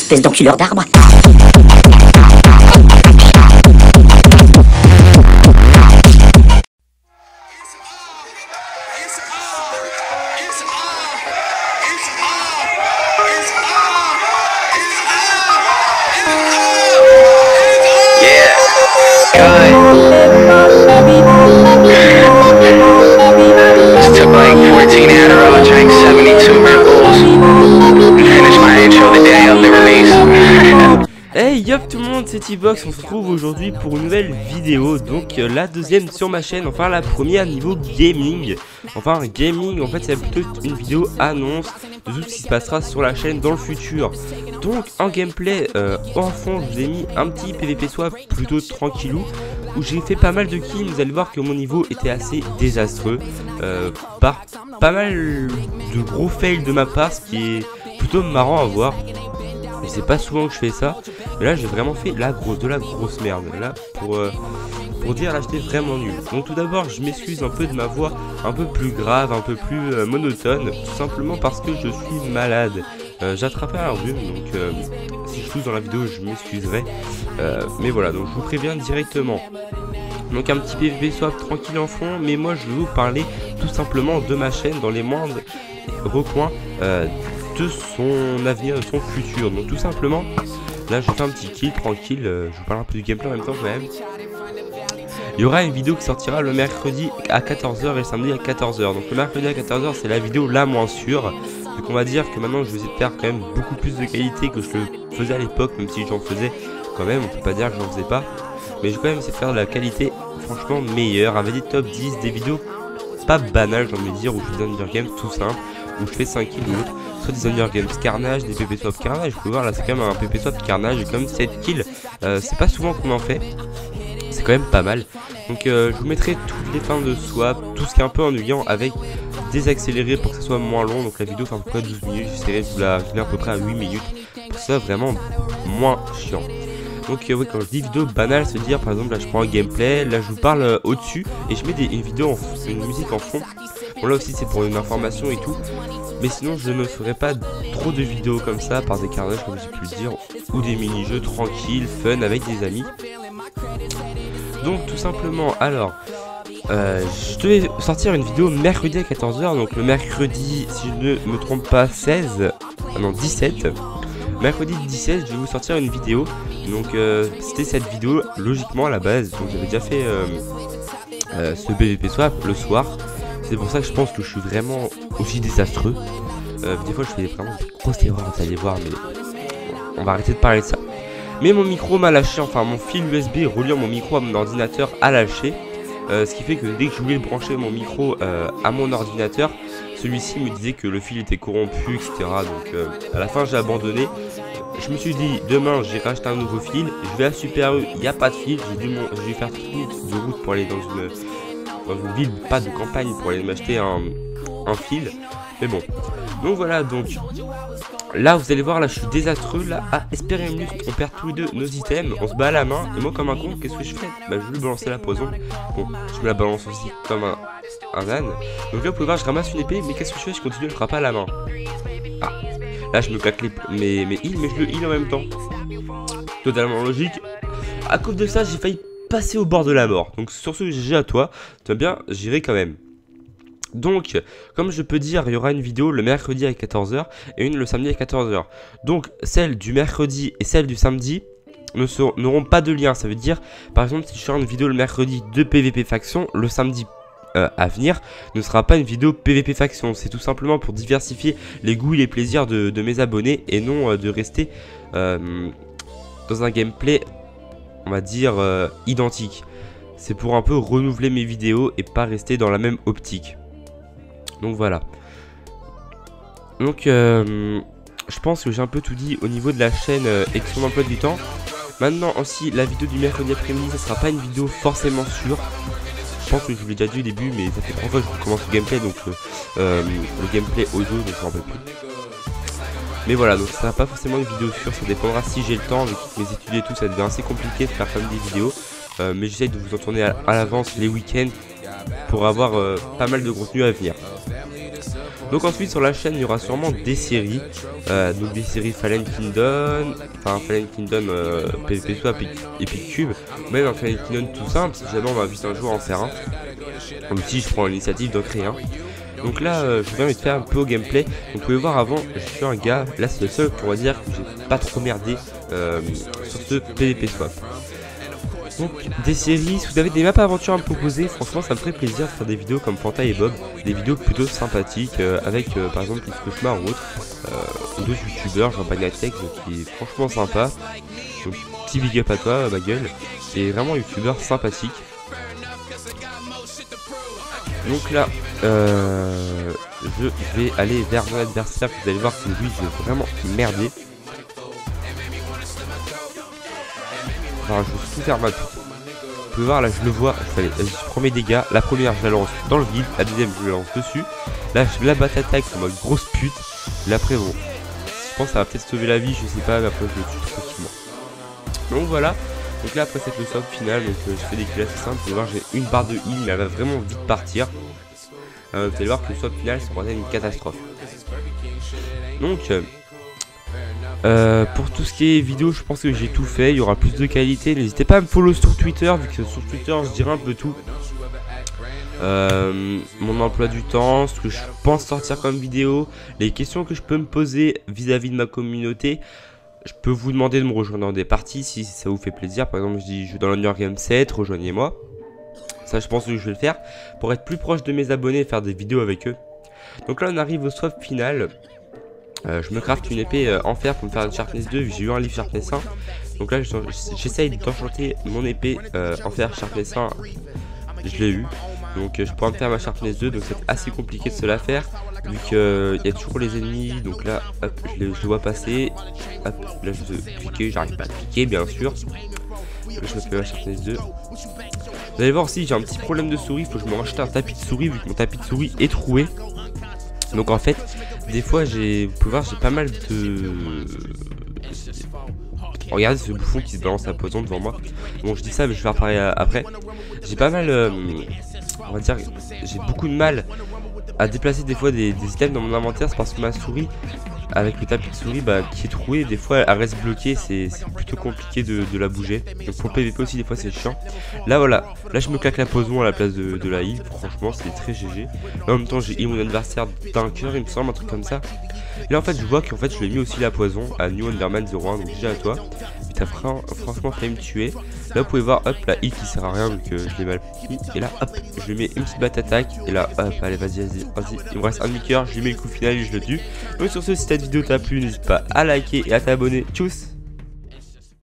espèce d'enculeur d'arbre. Just took like 14 Adderall, drank 72 Red Bulls, finished my intro the day of the release. Hey yop tout le monde, c'est T-Box, on se retrouve aujourd'hui pour une nouvelle vidéo, donc la deuxième sur ma chaîne, enfin la première niveau gaming. Enfin gaming, en fait c'est plutôt une vidéo annonce de tout ce qui se passera sur la chaîne dans le futur. Donc en gameplay, en fond je vous ai mis un petit PVP swap plutôt tranquillou, où j'ai fait pas mal de kills. Vous allez voir que mon niveau était assez désastreux, par pas mal de gros fails de ma part, ce qui est plutôt marrant à voir. Et c'est pas souvent que je fais ça, mais là j'ai vraiment fait de la grosse merde. Là pour dire là j'étais vraiment nul. Donc tout d'abord je m'excuse un peu de ma voix un peu plus grave, un peu plus monotone, tout simplement parce que je suis malade. J'ai attrapé un rhume, donc si je tousse dans la vidéo je m'excuserai, mais voilà, donc je vous préviens directement. Donc un petit PVP swap tranquille en fond, mais moi je vais vous parler tout simplement de ma chaîne dans les moindres recoins de son avenir, de son futur. Donc tout simplement, là je fais un petit kill tranquille, je vous parle un peu du gameplay en même temps quand même. Il y aura une vidéo qui sortira le mercredi à 14h et le samedi à 14h. Donc le mercredi à 14h c'est la vidéo la moins sûre. Donc on va dire que maintenant je vais essayer de faire quand même beaucoup plus de qualité que je le faisais à l'époque, même si j'en faisais quand même, on peut pas dire que j'en faisais pas. Mais je vais quand même essayer de faire de la qualité franchement meilleure, avec des top 10, des vidéos pas banales j'ai envie de dire, où je fais des undergames tout simple, où je fais 5 kills ou autre, soit des undergames carnage, des PP swap carnage. Vous pouvez voir là c'est quand même un PP swap carnage, et comme 7 kills, c'est pas souvent qu'on en fait, c'est quand même pas mal. Donc je vous mettrai toutes les fins de swap, tout ce qui est un peu ennuyant avec désaccéléré pour que ça soit moins long. Donc la vidéo fait à peu près 12 minutes, j'essaierai de vous la finir à peu près à 8 minutes pour que ça soit vraiment moins chiant. Donc oui, quand je dis vidéo banale, c'est dire par exemple là je prends un gameplay, là je vous parle au-dessus et je mets une vidéo, une musique en fond. Bon là aussi c'est pour une information et tout, mais sinon je ne ferai pas trop de vidéos comme ça par des carnages comme j'ai pu le dire, ou des mini-jeux tranquilles, fun avec des amis. Donc tout simplement, alors je devais sortir une vidéo mercredi à 14h, donc le mercredi si je ne me trompe pas 16, ah non 17. Mercredi 17 je vais vous sortir une vidéo. Donc c'était cette vidéo logiquement à la base. Donc j'avais déjà fait ce PVP swap le soir. C'est pour ça que je pense que je suis vraiment aussi désastreux. Des fois je fais vraiment des grosses erreurs, vous allez voir, mais on va arrêter de parler de ça. Mais mon micro m'a lâché, enfin mon fil USB reliant mon micro à mon ordinateur a lâché. Ce qui fait que dès que je voulais brancher mon micro à mon ordinateur, celui-ci me disait que le fil était corrompu, etc. Donc à la fin j'ai abandonné. Je me suis dit demain j'ai racheté un nouveau fil, je vais à Super U, il n'y a pas de fil, je vais faire 30 minutes de route pour aller dans une ville, pas de campagne, pour aller m'acheter un fil. Mais bon, donc voilà, donc là vous allez voir, là je suis désastreux, là à espérer une minute, on perd tous les deux nos items, on se bat à la main, et moi comme un con, qu'est-ce que je fais? Bah je vais lui balancer la poison, bon je me la balance aussi comme un âne. Donc là vous pouvez voir je ramasse une épée, mais qu'est-ce que je fais? Je continue de frapper à la main. Ah, là je me claque mes heals, mais je le heal en même temps. Totalement logique. À cause de ça j'ai failli passer au bord de la mort. Donc sur ce GG à toi, tu vois bien, j'irai quand même. Donc, comme je peux dire, il y aura une vidéo le mercredi à 14h et une le samedi à 14h. Donc, celle du mercredi et celle du samedi n'auront pas de lien. Ça veut dire, par exemple, si je fais une vidéo le mercredi de PVP Faction, le samedi à venir ne sera pas une vidéo PVP Faction. C'est tout simplement pour diversifier les goûts et les plaisirs de mes abonnés et non de rester dans un gameplay, on va dire, identique. C'est pour un peu renouveler mes vidéos et pas rester dans la même optique. Donc voilà. Donc je pense que j'ai un peu tout dit au niveau de la chaîne et de son emploi du temps. Maintenant aussi la vidéo du mercredi après-midi, ça sera pas une vidéo forcément sûre. Je pense que je vous l'ai déjà dit au début, mais ça fait 3 fois que je commence le gameplay, donc le gameplay audio, donc je m'en rappelle plus. Mais voilà, donc ça sera pas forcément une vidéo sûre, ça dépendra si j'ai le temps. Avec mes études et tout, ça devient assez compliqué de faire comme des vidéos. Mais j'essaye de vous en tourner à l'avance les week-ends pour avoir pas mal de contenu à venir. Donc ensuite sur la chaîne il y aura sûrement des séries, donc des séries Fallen Kingdom, PvP Swap, Epic Cube, même un Fallen Kingdom tout simple si jamais on m'invite un jour à en faire un, comme si je prends l'initiative d'en créer un. Donc là je viens de faire un peu au gameplay, donc vous pouvez voir avant je suis un gars, là c'est le seul qu'on va dire que j'ai pas trop merdé sur ce PvP Swap. Donc des séries, si vous avez des maps aventure à me proposer, franchement ça me ferait plaisir de faire des vidéos comme Panta et Bob, des vidéos plutôt sympathiques avec par exemple une Cauchemar ou autre, ou d'autres youtubeurs, genre Bagnatech qui est franchement sympa. Donc petit big up à toi ma gueule, et vraiment youtubeur sympathique. Donc là je vais aller vers mon adversaire, vous allez voir que lui je vais vraiment merder. Enfin, je vais tout faire ma pute. Vous pouvez voir là je le vois, je prends mes dégâts, la première je la lance dans le vide, la deuxième je la lance dessus, là je la batte attaque en mode grosse pute, et après bon, je pense que ça va peut-être sauver la vie, je sais pas, mais après je le tue tranquillement. Donc voilà, donc là après c'est le swap final, donc je fais des kills assez simples, vous pouvez voir j'ai une barre de heal mais elle va vraiment vite partir. Vous allez voir que le swap final c'est pour une catastrophe. Donc pour tout ce qui est vidéo, je pense que j'ai tout fait. Il y aura plus de qualité. N'hésitez pas à me follow sur Twitter, vu que sur Twitter je dirai un peu tout. Mon emploi du temps, ce que je pense sortir comme vidéo, les questions que je peux me poser vis-à-vis de ma communauté. Je peux vous demander de me rejoindre dans des parties si ça vous fait plaisir. Par exemple, je dis je joue dans l'Hunger Game 7, rejoignez-moi. Ça, je pense que je vais le faire pour être plus proche de mes abonnés et faire des vidéos avec eux. Donc là, on arrive au swap final. Je me craft une épée en fer pour me faire une Sharpness 2, j'ai eu un livre Sharpness 1. Donc là j'essaye d'enchanter mon épée en fer Sharpness 1, je l'ai eu. Donc je pourrais me faire ma Sharpness 2, donc c'est assez compliqué de se la faire vu qu'il y a toujours les ennemis. Donc là hop, je le vois passer, hop, là je veux cliquer, j'arrive pas à cliquer bien sûr. Je me fais ma Sharpness 2. Vous allez voir aussi j'ai un petit problème de souris, il faut que je me rachète un tapis de souris vu que mon tapis de souris est troué. Donc en fait, des fois vous pouvez voir j'ai pas mal de... Regardez ce bouffon qui se balance à poison devant moi. Bon je dis ça mais je vais faire pareil après. J'ai pas mal, on va dire, j'ai beaucoup de mal à déplacer des fois des items dans mon inventaire. C'est parce que ma souris, avec le tapis de souris qui est troué, des fois elle reste bloquée, c'est plutôt compliqué de la bouger. Donc pour le PVP aussi des fois c'est chiant. Là voilà, là je me claque la poison à la place de la heal, franchement c'est très GG. Là, en même temps j'ai heal mon adversaire d'un cœur il me semble, un truc comme ça. Et là en fait je vois qu'en fait je lui ai mis aussi la poison à New Underman 01, donc déjà à toi. T'as franchement failli me tuer. Là vous pouvez voir hop la heal qui sert à rien vu que je l'ai mal pris. Et là hop je lui mets une petite batte attaque. Et là hop allez vas-y il me reste un demi-coeur, je lui mets le coup final et je le tue. Donc sur ce si cette vidéo t'a plu n'hésite pas à liker et à t'abonner. Tchuss.